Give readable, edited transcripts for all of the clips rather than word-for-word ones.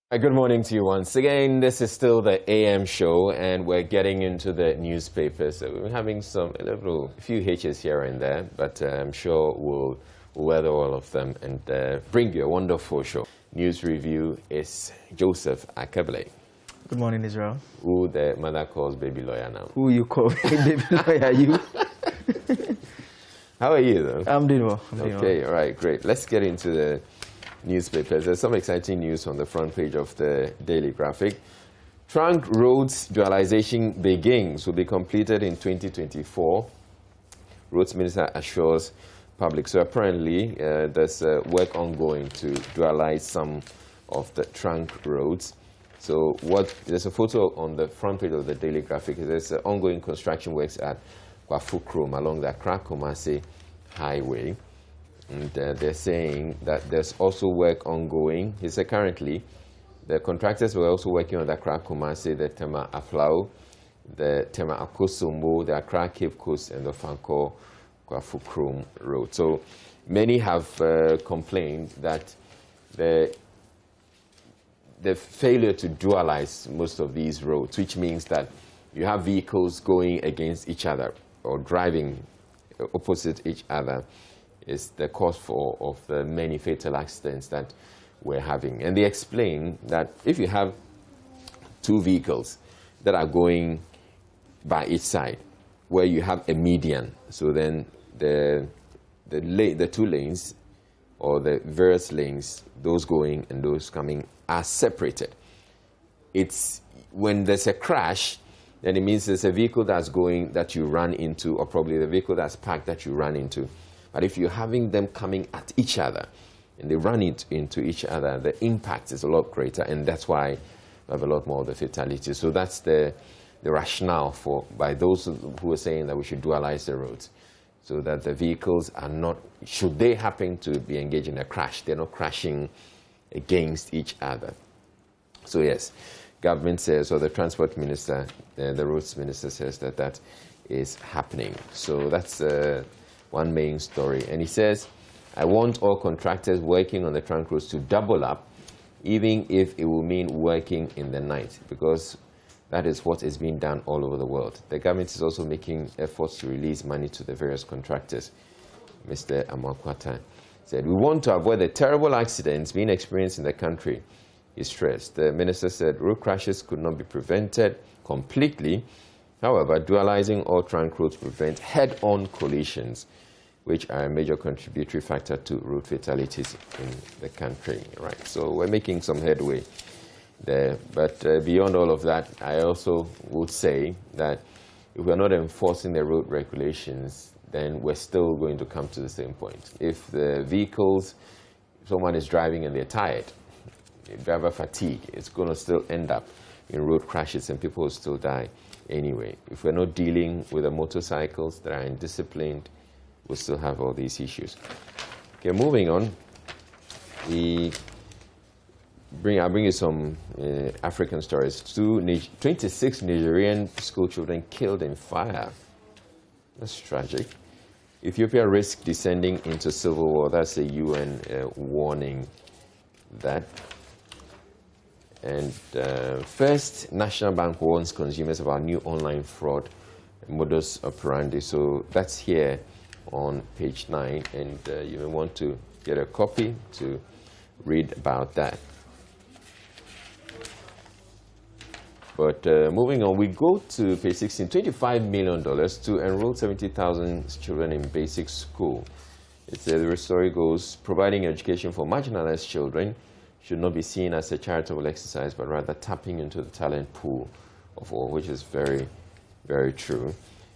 Good morning to you once again. This is still the AM show, and we're getting into the newspapers. So we're having a few hitches here and there, but I'm sure we'll weather all of them and bring you a wonderful show. News review is Joseph Akebele. Good morning, Israel. Who the mother calls baby lawyer now. Who you call baby lawyer? You? How are you, though? I'm doing well. Okay, all right, great. Let's get into the newspapers. There's some exciting news on the front page of the Daily Graphic. Trunk roads dualization begins, will be completed in 2024. Roads Minister assures public. So apparently there's work ongoing to dualize some of the trunk roads. So there's a photo on the front page of the Daily Graphic. There's ongoing construction works at Kwafukrom along the Accra-Kumasi Highway. And they're saying that there's also work ongoing. He said currently the contractors were also working on the Accra-Kumasi, the Tema Aflao, the Tema Akosombo, the Accra Cape Coast, and the Fanko Kwafukrom Road. So many have complained that the failure to dualize most of these roads, which means that you have vehicles going against each other or driving opposite each other, is the cause of the many fatal accidents that we're having. And they explain that if you have two vehicles that are going by each side, where you have a median, so then the two lanes or the various lanes, those going and those coming, are separated. It's when there's a crash, then it means there's a vehicle that's going that you run into, or probably the vehicle that's parked that you run into. But if you're having them coming at each other and they run into each other, the impact is a lot greater, and that's why we have a lot more of the fatalities. So that's the rationale by those who are saying that we should dualize the roads, so that the vehicles are not, should they happen to be engaged in a crash, they're not crashing against each other. So yes, government says, or the transport minister, the roads minister says that is happening. So that's one main story. And he says, I want all contractors working on the trunk roads to double up, even if it will mean working in the night, because that is what is being done all over the world. The government is also making efforts to release money to the various contractors. Mr. Amakwata said, we want to avoid the terrible accidents being experienced in the country, he stressed. The minister said road crashes could not be prevented completely. However, dualizing all trunk roads prevent head-on collisions, which are a major contributory factor to road fatalities in the country. Right. So we're making some headway there. But beyond all of that, I also would say that if we're not enforcing the road regulations, then we're still going to come to the same point. If the vehicles, someone is driving and they're tired, driver fatigue, it's going to still end up in road crashes and people will still die anyway. If we're not dealing with the motorcycles that are indisciplined, we'll still have all these issues. Okay, moving on. I'll bring you some African stories. 26 Nigerian school children killed in fire. That's tragic. Ethiopia risks descending into civil war. That's a UN warning that. And First National Bank warns consumers about new online fraud modus operandi. So that's here on page 9, and you may want to get a copy to read about that. But moving on, we go to page 16, $25 million to enroll 70,000 children in basic school. The story goes, providing education for marginalized children should not be seen as a charitable exercise, but rather tapping into the talent pool of all, which is very, very true.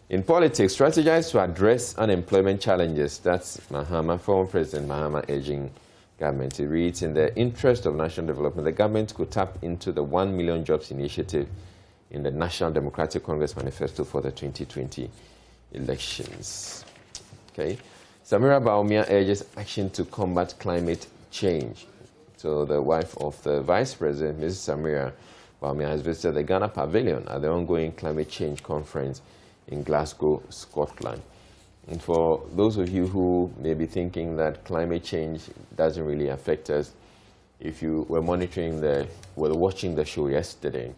In politics, strategize to address unemployment challenges. That's Mahama, former President Mahama, urging government. It reads, in the interest of national development, the government could tap into the 1 million jobs initiative in the National Democratic Congress manifesto for the 2020 elections. Okay. Samira Baumia urges action to combat climate change. So the wife of the Vice President, Mrs. Samira Baumia, has visited the Ghana Pavilion at the ongoing climate change conference in Glasgow, Scotland. And for those of you who may be thinking that climate change doesn't really affect us, if you were watching the show yesterday,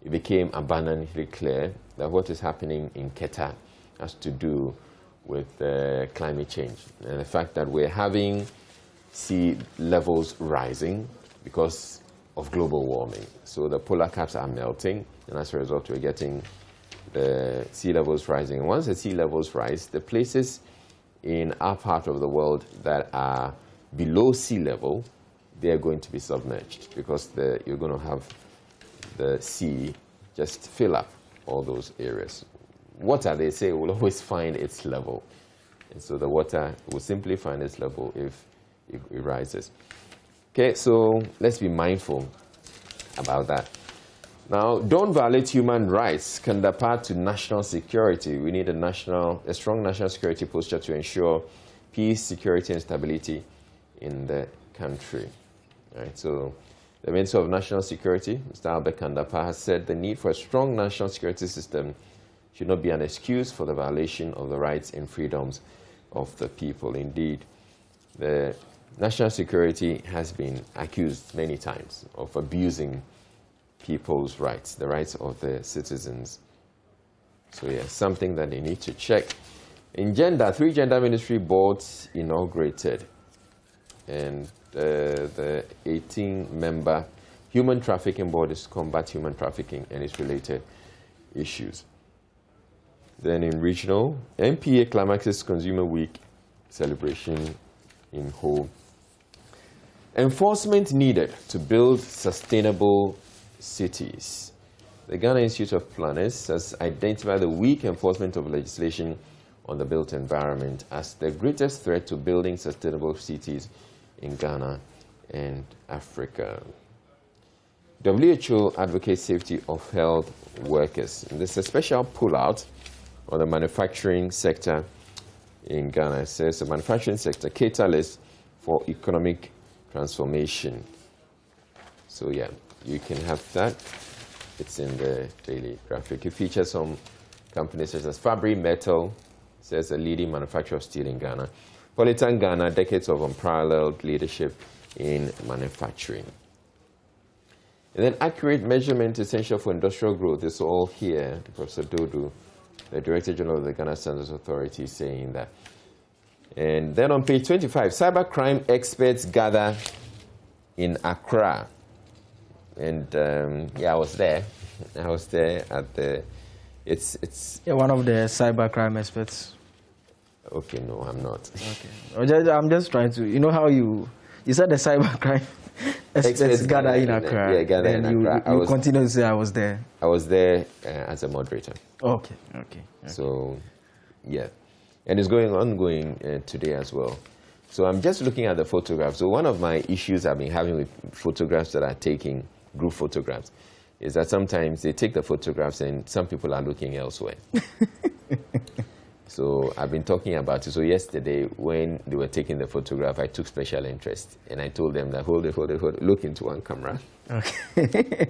it became abundantly clear that what is happening in Qatar has to do with climate change and the fact that we're having sea levels rising because of global warming. So the polar caps are melting, and as a result, we're getting the sea levels rising. And once the sea levels rise, the places in our part of the world that are below sea level, they are going to be submerged because you're going to have the sea just fill up all those areas. Water, they say, will always find its level. And so the water will simply find its level if it rises. Okay, so let's be mindful about that. Now, don't violate human rights can depart to national security. We need a strong national security posture to ensure peace, security, and stability in the country. All right, so the Minister of National Security, Mr. Albert Kandapa, has said the need for a strong national security system should not be an excuse for the violation of the rights and freedoms of the people. Indeed, the national security has been accused many times of abusing people's rights, the rights of the citizens. So yeah, something that they need to check. In gender, 3 gender ministry boards inaugurated, and the 18-member Human Trafficking Board is to combat human trafficking and its related issues. Then in regional, MPA climaxes Consumer Week celebration in Ho. Enforcement needed to build sustainable cities. The Ghana Institute of Planners has identified the weak enforcement of legislation on the built environment as the greatest threat to building sustainable cities in Ghana and Africa. WHO advocates safety of health workers. And there's a special pullout on the manufacturing sector in Ghana. It says the manufacturing sector catalyst for economic transformation. So yeah, you can have that. It's in the daily graphic. It features some companies such as Fabri Metal, says a leading manufacturer of steel in Ghana. Politan Ghana, decades of unparalleled leadership in manufacturing. And then accurate measurement essential for industrial growth is all here. Professor Dodo, the Director General of the Ghana Standards Authority, is saying that. And then on page 25, cybercrime experts gather in Accra. And yeah, I was there. I was there at the. It's. Yeah, one of the cybercrime experts. Okay, no, I'm not. Okay, I'm just trying to. You know how you said the cybercrime experts gather in Accra. Yeah, gather in Accra. You continue to say I was there. I was there as a moderator. Okay. So, yeah, and it's ongoing today as well. So I'm just looking at the photographs. So one of my issues I've been having with photographs that are taking group photographs is that sometimes they take the photographs and some people are looking elsewhere. So I've been talking about it. So yesterday when they were taking the photograph, I took special interest and I told them that hold it, look into one camera. Okay.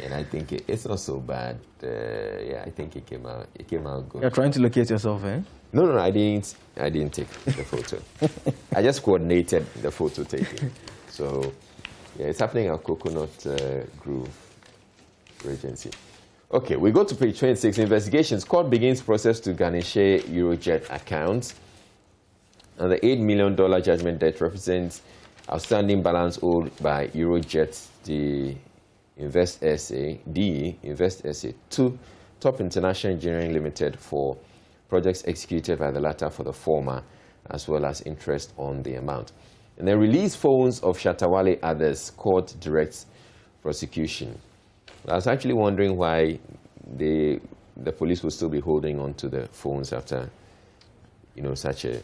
And I think it's not so bad. Yeah, I think it came out good. You're trying to locate yourself, eh? No, I didn't take the photo. I just coordinated the photo taking. So, yeah, it's happening at Coconut Grove Regency. Okay, we go to page 26. Investigations. Court begins process to Ganesha Eurojet accounts. And the $8 million judgment debt represents outstanding balance owed by Eurojet, the Invest SA to Top International Engineering Limited for projects executed by the latter for the former, as well as interest on the amount. And then release phones of Shatawale others, court directs prosecution. I was actually wondering why the police would still be holding on to the phones after, such a...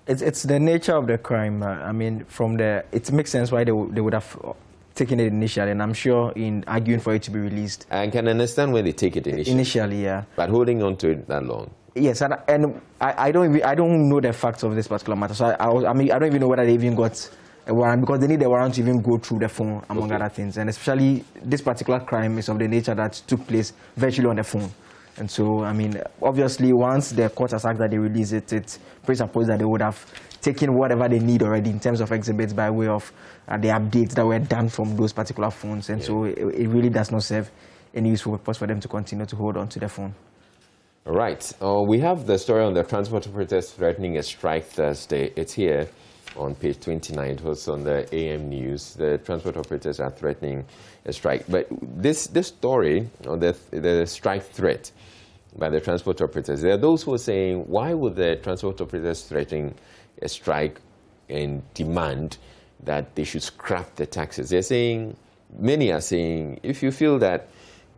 It's the nature of the crime. I mean, it makes sense why they would have taken it initially, and I'm sure in arguing for it to be released. I can understand when they take it initially. Initially, yeah. But holding on to it that long. Yes, and I don't know the facts of this particular matter. So I don't even know whether they even got a warrant, because they need a warrant to even go through the phone, among other things. And especially this particular crime is of the nature that took place virtually on the phone. And so, I mean, obviously, once the court has asked that they release it, it's presupposed that they would have taking whatever they need already in terms of exhibits by way of the updates that were done from those particular phones. And so it really does not serve any useful purpose for them to continue to hold on to the phone. All right. We have the story on the transport operators threatening a strike Thursday. It's here on page 29. It was on the AM News. The transport operators are threatening a strike. But this story on the strike threat by the transport operators, there are those who are saying, why would the transport operators threaten a strike and demand that they should scrap the taxes? They're saying, many are saying, if you feel that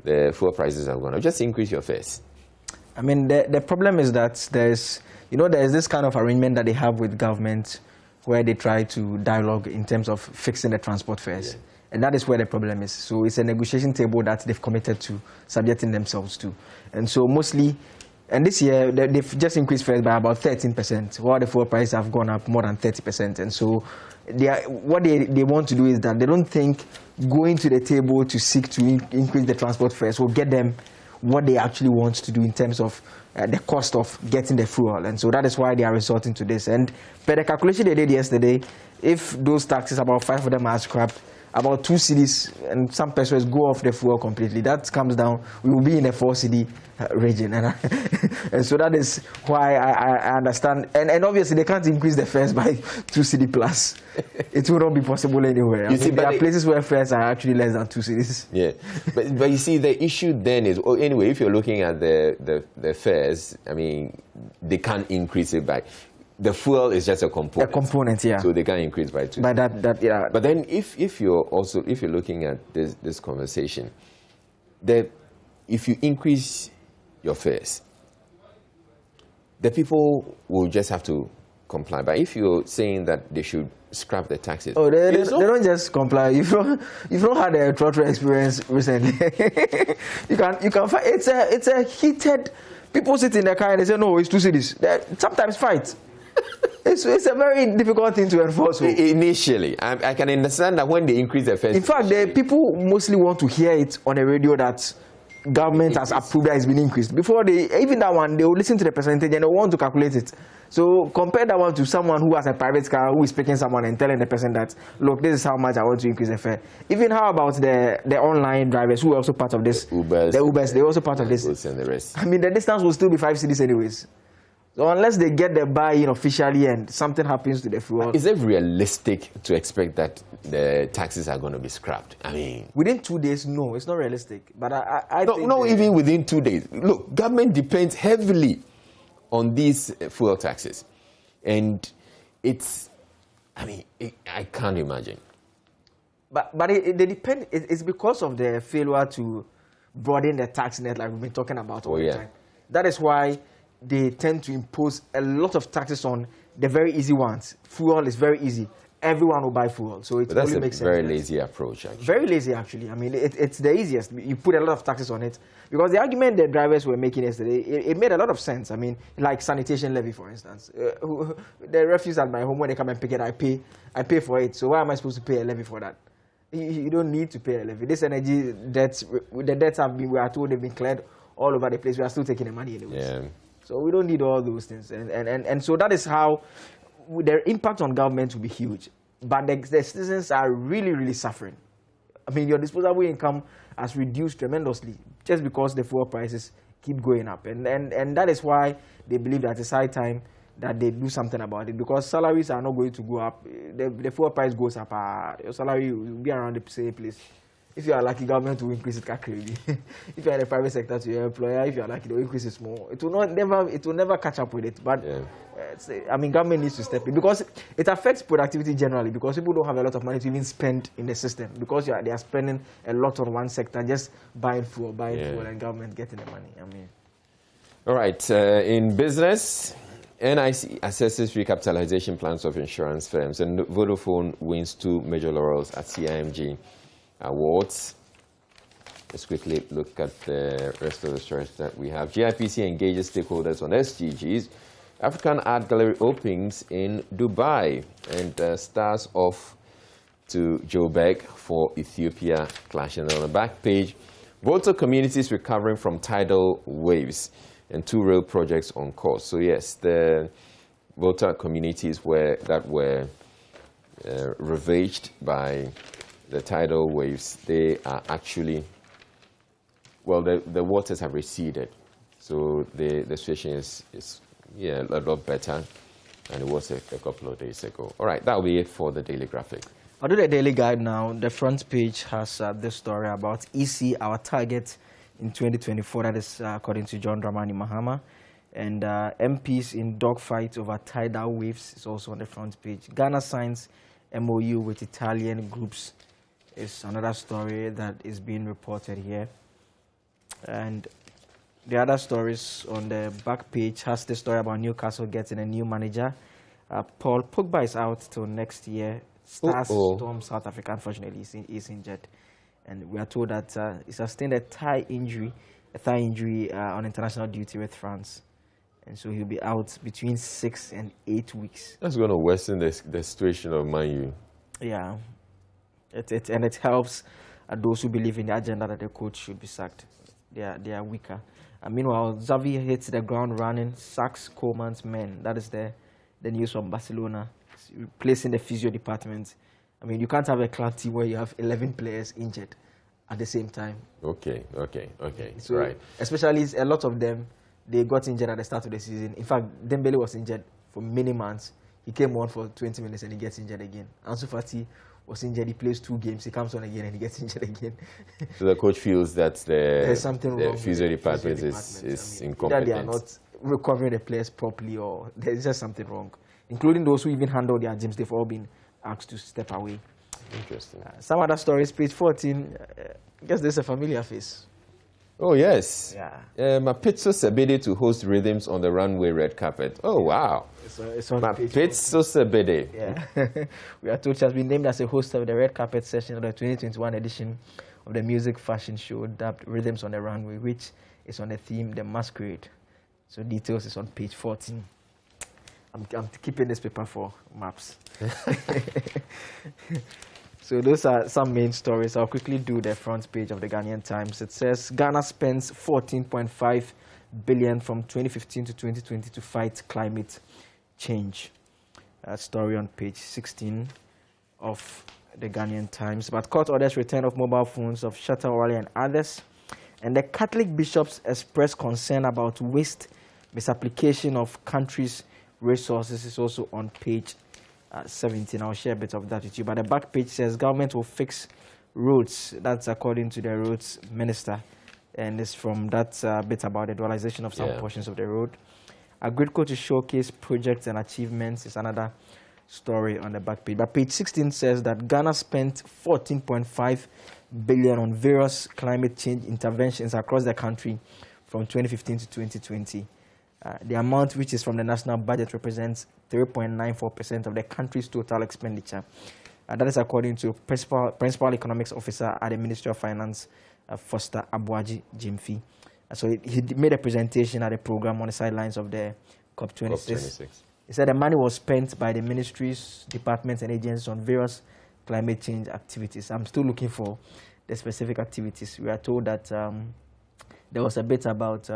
the fuel prices are going up, just increase your fares. I mean, the problem is that there's this kind of arrangement that they have with government where they try to dialogue in terms of fixing the transport fares. Yeah. And that is where the problem is. So it's a negotiation table that they've committed to subjecting themselves to. And so mostly, and this year, they've just increased fares by about 13%, while the fuel prices have gone up more than 30%. And so what they want to do is that they don't think going to the table to seek to increase the transport fares will get them what they actually want to do in terms of the cost of getting the fuel. And so that is why they are resorting to this. And per the calculation they did yesterday, if those taxes, about 5 of them are scrapped, about 2 cities and some pesos go off the fuel completely. That comes down, we will be in a 4 city region. And so that is why I understand. And obviously they can't increase the fares by 2 city plus. It will not be possible anywhere. I mean, there are places where fares are actually less than 2 cities. Yeah, but you see, the issue then is, anyway, if you're looking at the fares, I mean, they can't increase it by. The fuel is just a component. A component, yeah. So they can increase by 2. By that, yeah. But then, if you're looking at this conversation, if you increase your fares, the people will just have to comply. But if you're saying that they should scrap the taxes, they don't just comply. You've not had a trotro experience recently. you can find it's a heated. People sit in their car and they say no, it's 2 cities. They sometimes fight. It's a very difficult thing to enforce. Initially, I can understand that when they increase the fares. In fact, the people mostly want to hear it on the radio that government has approved that it's been increased. Before even that one, they will listen to the percentage and they want to calculate it. So compare that one to someone who has a private car who is picking someone and telling the person that, look, this is how much I want to increase the fare. Even how about the online drivers who are also part of this? The Ubers, they're also part of this. And the rest. I mean, the distance will still be 5 cities anyways. So unless they get the buy-in officially and something happens to the fuel. Is it realistic to expect that the taxes are going to be scrapped? I mean, within 2 days, no, it's not realistic. But I think no, even within 2 days. Look, government depends heavily on these fuel taxes, and I can't imagine. But they depend. It's because of the failure to broaden the tax net, like we've been talking about all the time. That is why they tend to impose a lot of taxes on the very easy ones. Fuel is very easy. Everyone will buy fuel. So it only makes sense. That's a very lazy approach, actually. Very lazy, actually. I mean, it's the easiest. You put a lot of taxes on it. Because the argument the drivers were making yesterday, it made a lot of sense. I mean, like sanitation levy, for instance. The refuse at my home, when they come and pick it, I pay for it. So why am I supposed to pay a levy for that? You don't need to pay a levy. This energy debts, the debts we are told they've been cleared all over the place. We are still taking the money anyways. Yeah. So we don't need all those things. And so that is how their impact on government will be huge. But the citizens are really, really suffering. I mean, your disposable income has reduced tremendously just because the fuel prices keep going up. And that is why they believe that it's high time that they do something about it, because salaries are not going to go up. The fuel price goes up, your salary will be around the same place. If you are lucky, government will increase it crazy. If you are in the private sector to your employer, if you are lucky, they will increase it more. It will never catch up with it. But I mean, government needs to step in, because it affects productivity generally, because people don't have a lot of money to even spend in the system, because they are spending a lot on one sector, just buying fuel, and government getting the money. I mean. All right. In business, NIC assesses recapitalization plans of insurance firms, and Vodafone wins 2 major laurels at CIMG Awards. Let's quickly look at the rest of the stories that we have. GIPC engages stakeholders on SDGs. African Art Gallery opens in Dubai, and stars off to Joburg for Ethiopia clash. And on the back page, Volta communities recovering from tidal waves and 2 rail projects on course. So yes, Volta communities that were ravaged by the tidal waves, they are actually, well, the waters have receded. So the situation is a lot better than it was a couple of days ago. All right, that will be it for the Daily Graphic. I'll do the Daily Guide now. The front page has this story about EC, our target in 2024. That is according to John Dramani Mahama. And MPs in dogfight over tidal waves is also on the front page. Ghana signs MOU with Italian groups is another story that is being reported here. And the other stories on the back page has the story about Newcastle getting a new manager. Paul Pogba is out till next year. Stars storm South Africa, unfortunately, is injured. And we are told that he sustained a thigh injury on international duty with France. And so he'll be out between 6 and 8 weeks. That's going to worsen the situation of Man U. Yeah. It helps those who believe in the agenda that the coach should be sacked. They are weaker. Meanwhile, Xavi hits the ground running, sacks Koeman's men. That is the news from Barcelona, replacing the physio department. I mean, you can't have a club team where you have 11 players injured at the same time. Okay. So, right. Especially a lot of them, they got injured at the start of the season. In fact, Dembele was injured for many months. He came on for 20 minutes and he gets injured again. Ansu Fati was injured. He plays 2 games. He comes on again and he gets injured again. So the coach feels that there's something wrong. The physio department is incompetent. Either they are not recovering the players properly, or there's just something wrong. Including those who even handle their gyms, they've all been asked to step away. Interesting. Some other stories, page 14. I guess there's a familiar face. Oh, yes. Yeah. Mapitso Sebede to host Rhythms on the runway red carpet. Oh, wow. It's on Mapitso Sebede. Yeah. We are told she has been named as a host of the red carpet session of the 2021 edition of the music fashion show dubbed Rhythms on the Runway, which is on the theme The Masquerade. So details is on page 14. I'm keeping this paper for maps. So those are some main stories. I'll quickly do the front page of the Ghanaian Times. It says Ghana spends 14.5 billion from 2015 to 2020 to fight climate change. A story on page 16 of the Ghanaian Times. But court orders return of mobile phones of Shatta Wale and others. And the Catholic bishops express concern about waste misapplication of countries' resources is also on page 17. I'll share a bit of that with you. But the back page says government will fix roads. That's according to the roads minister. And it's from that bit about the dualization of some portions of the road. Agriculture to showcase projects and achievements is another story on the back page. But page 16 says that Ghana spent 14.5 billion on various climate change interventions across the country from 2015 to 2020. The amount which is from the national budget represents 3.94% of the country's total expenditure. That is according to Principal Economics Officer at the Ministry of Finance, Foster Abuaji Jimfi. So he made a presentation at a program on the sidelines of the COP26. He said the money was spent by the ministries, departments, and agencies on various climate change activities. I'm still looking for the specific activities. We are told that there was a bit about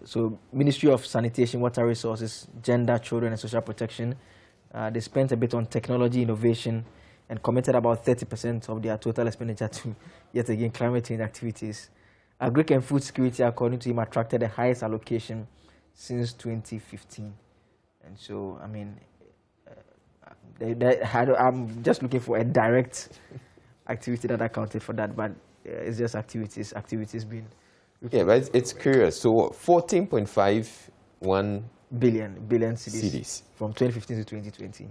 so Ministry of Sanitation, Water Resources, Gender, Children and Social Protection. They spent a bit on technology, innovation, and committed about 30% of their total expenditure to, yet again, climate change activities. Agric and food security, according to him, attracted the highest allocation since 2015. And so, I mean, I'm just looking for a direct activity that accounted for that, but it's just activities being... Yeah, but it's curious. So 14.51 billion cedis from 2015 to 2020.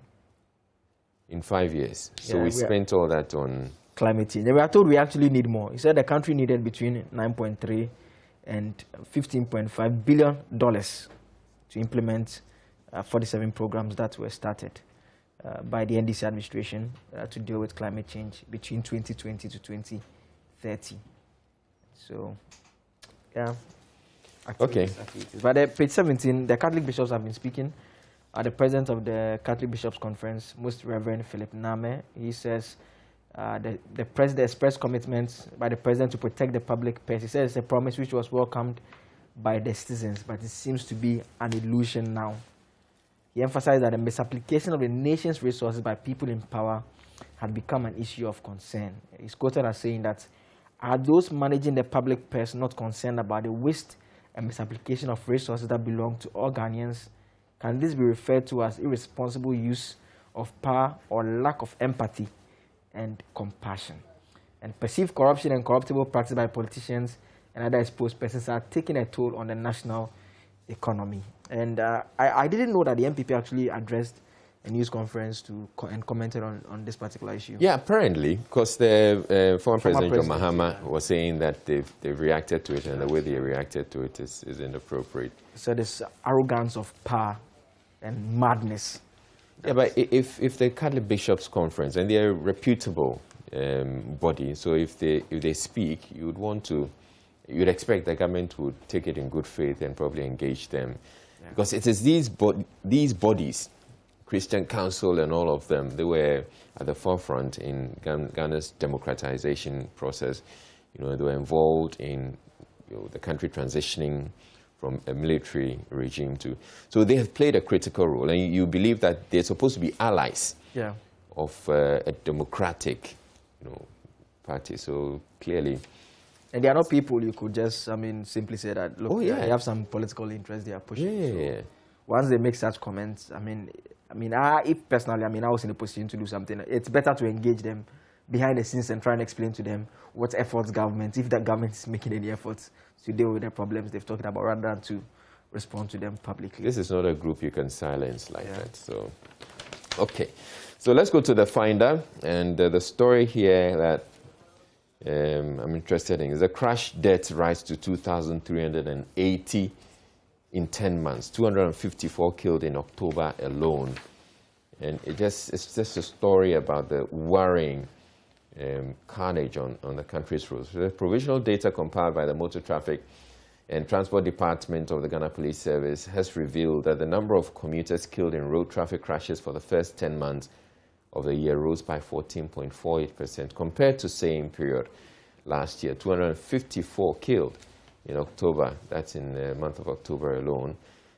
In 5 years. So we spent all that on... climate change. And we are told we actually need more. He said the country needed between 9.3 and $15.5 billion to implement 47 programs that were started by the NDC administration to deal with climate change between 2020 to 2030. So, yeah. Activities. But page 17, the Catholic bishops have been speaking. The president of the Catholic Bishops' Conference, Most Reverend Philip Name, he says the president expressed commitment by the president to protect the public purse. He says it's a promise which was welcomed by the citizens, but it seems to be an illusion now. He emphasized that the misapplication of the nation's resources by people in power had become an issue of concern. He's quoted as saying that, are those managing the public purse not concerned about the waste and misapplication of resources that belong to all Ghanaians? Can this be referred to as irresponsible use of power or lack of empathy and compassion? And perceived corruption and corruptible practice by politicians and other exposed persons are taking a toll on the national economy. And I didn't know that the MPP actually addressed a news conference and commented on this particular issue. Yeah, apparently, because the former President John Mahama was saying that they've reacted to it, and the way they reacted to it is inappropriate. So this arrogance of power and madness. Yeah, but if the Catholic Bishops' Conference, and they're a reputable body, so if they speak, you'd expect the government would take it in good faith and probably engage them. Yeah. Because it is these bodies, Christian Council and all of them, they were at the forefront in Ghana's democratization process. They were involved in the country transitioning from a military regime to... So they have played a critical role, and you believe that they're supposed to be allies of a democratic party. So clearly... And they are not people you could just, simply say that, look, they have some political interest they are pushing. So once they make such comments, if personally, I was in a position to do something, it's better to engage them behind the scenes and try and explain to them what efforts government, if that government is making any efforts to deal with the problems they've talked about, rather than to respond to them publicly. This is not a group you can silence like that. So, okay. So let's go to the Finder, and the story here that I'm interested in is the crash death rise to 2,380 in 10 months, 254 killed in October alone. And it's just a story about the worrying carnage on the country's roads. The provisional data compiled by the Motor Traffic and Transport Department of the Ghana Police Service has revealed that the number of commuters killed in road traffic crashes for the first 10 months of the year rose by 14.48% compared to same period last year. 254 killed in October, that's in the month of October alone.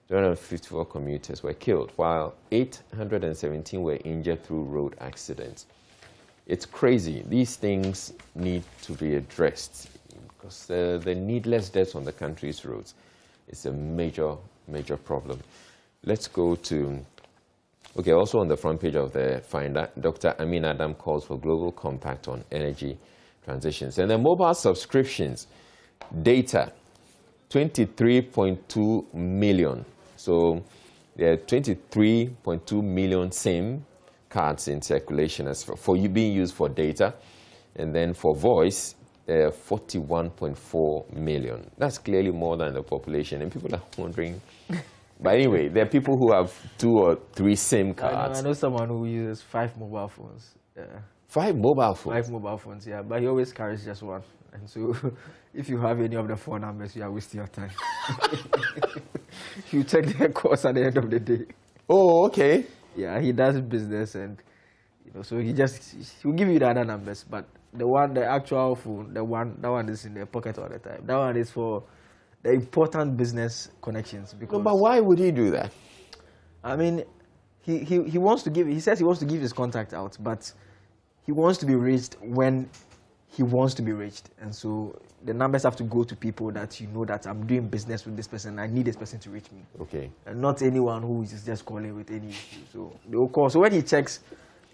254 commuters were killed, while 817 were injured through road accidents. It's crazy. These things need to be addressed because the needless deaths on the country's roads is a major, major problem. Let's go to... Okay, also on the front page of the Finder, Dr. Amin Adam calls for global compact on energy transitions. And the mobile subscriptions data, 23.2 million. So there are 23.2 million SIM cards in circulation as for you being used for data. And then for voice, 41.4 million. That's clearly more than the population. And people are wondering... But anyway, there are people who have 2 or 3 SIM cards. I know someone who uses 5 mobile phones. 5 mobile phones? 5 mobile phones, yeah. But he always carries just one. And so if you have any of the 4 numbers, you are wasting your time. You check their course at the end of the day. Oh, okay. Yeah, he does business, and so he'll give you the other numbers. But the actual phone, that one is in their pocket all the time. That one is for the important business connections. Because, no, but why would he do that? He wants to give. He says he wants to give his contact out, but he wants to be reached when he wants to be reached, and so the numbers have to go to people that that I'm doing business with this person. I need this person to reach me. Okay. And not anyone who is just calling with any issue. So they will call. So when he checks,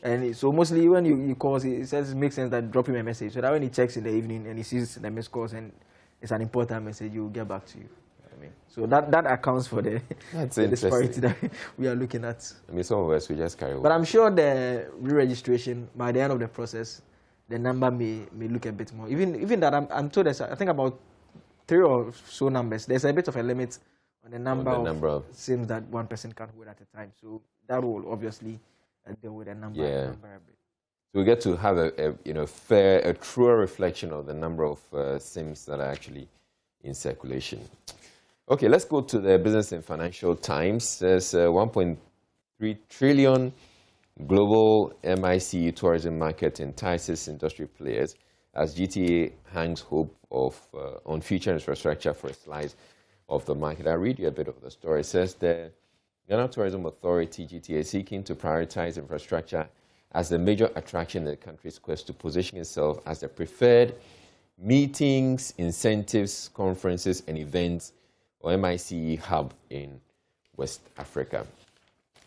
and so mostly when he calls, he says it makes sense that drop him a message so that when he checks in the evening and he sees the missed calls and it's an important message, he will get back to you. So that accounts for the disparity that we are looking at. Some of us, we just carry on. But I'm sure the re-registration, by the end of the process, the number may look a bit more. Even that, I'm told there's, I think, about 3 or so numbers. There's a bit of a limit on the number of SIMs that one person can hold at a time. So that will obviously deal with the number a bit. So we get to have a truer reflection of the number of SIMs that are actually in circulation. Okay, let's go to the Business and Financial Times. There's 1.3 trillion global MICE tourism market entices industry players as GTA hangs hope on future infrastructure for a slice of the market. I'll read you a bit of the story. It says the Ghana Tourism Authority, GTA, is seeking to prioritize infrastructure as the major attraction in the country's quest to position itself as the preferred meetings, incentives, conferences, and events, or MICE hub in West Africa.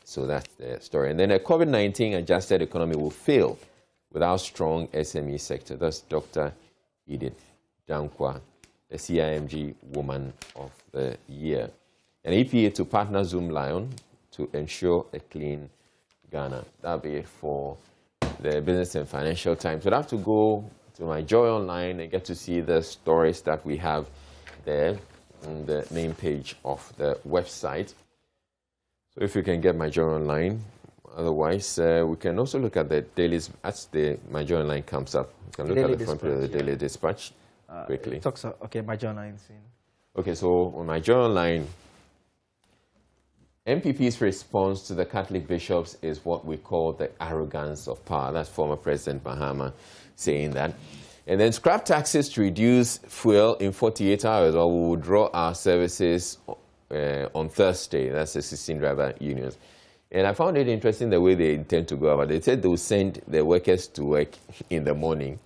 So that's the story. And then a COVID-19 adjusted economy will fail without strong SME sector. That's Dr. Edith Dankwa, the CIMG Woman of the Year. An EPA to partner Zoom Lion to ensure a clean Ghana. That'll be it for the Business and Financial Times. We'll have to go to my Joy Online and get to see the stories that we have there on the main page of the website. So if you can get my Joy Online, otherwise we can also look at the dailies as my Joy Online comes up. We can look at the front page of the Daily Dispatch quickly. Okay, my Joy Online. Okay, so on my Joy Online, MPP's response to the Catholic bishops is what we call the arrogance of power. That's former President Mahama saying that. And then scrap taxes to reduce fuel in 48 hours, or we will withdraw our services on Thursday. That's the 16 driver unions. And I found it interesting the way they intend to go about it. They said they will send the workers to work in the morning,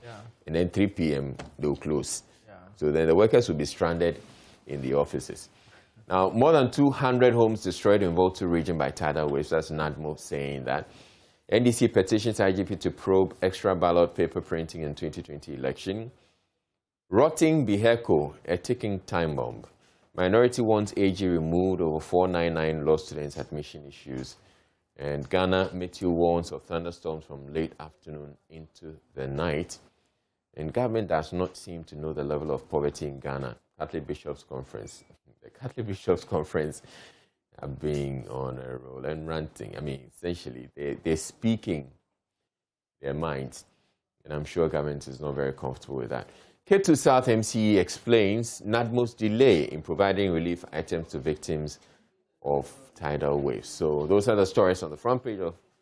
and then 3 p.m. they will close. So then the workers will be stranded in the offices. Now, more than 200 homes destroyed in Volta region by tidal waves. That's NADMO saying that. NDC petitions IGP to probe extra ballot paper printing in 2020 election. Rotting Biheco, a ticking time bomb. Minority wants AG removed over 499 law students' admission issues. And Ghana Meteo warns of thunderstorms from late afternoon into the night. And government does not seem to know the level of poverty in Ghana. Catholic Bishops' Conference. The Catholic Bishops' Conference are being on a roll and ranting. I mean, essentially, they're speaking their minds. And I'm sure government is not very comfortable with that. K2 South MCE explains NADMO's delay in providing relief items to victims of tidal waves. So those are the stories on the front page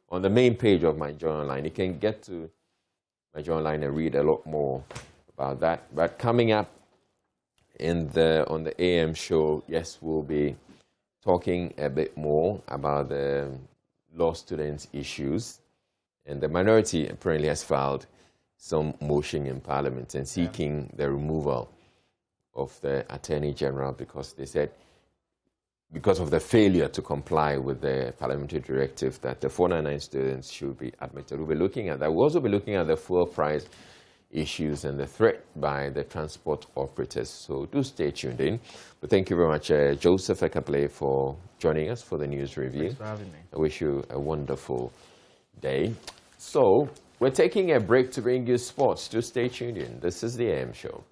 on the main page of my Joy Online. You can get to my Joy Online and read a lot more about that. But coming up on the AM show, yes, we'll be talking a bit more about the law students' issues. And the minority apparently has filed some motion in Parliament and seeking the removal of the Attorney General because they said because of the failure to comply with the parliamentary directive that the 499 students should be admitted. We'll be looking at that. We'll also be looking at the fuel price issues and the threat by the transport operators. So do stay tuned in. But thank you very much, Joseph Ekaple, for joining us for the news review. Thanks for having me. I wish you a wonderful day. So we're taking a break to bring you sports. Do stay tuned in. This is the AM Show.